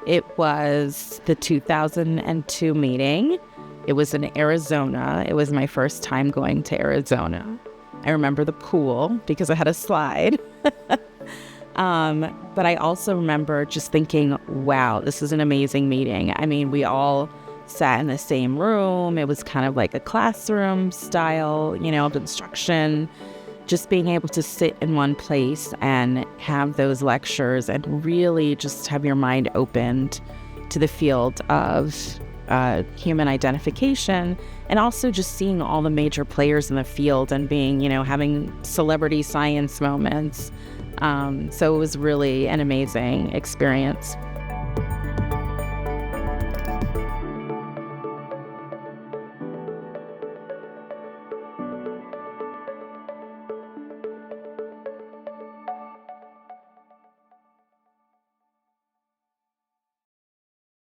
It was the 2002 meeting. It was in Arizona. It was my first time going to Arizona. I remember the pool because I had a slide. But I also remember just thinking, wow, this is an amazing meeting. I mean, we all sat in the same room. It was kind of like a classroom style, of instruction. Just being able to sit in one place and have those lectures and really just have your mind opened to the field of human identification, and also just seeing all the major players in the field and being, having celebrity science moments. So it was really an amazing experience.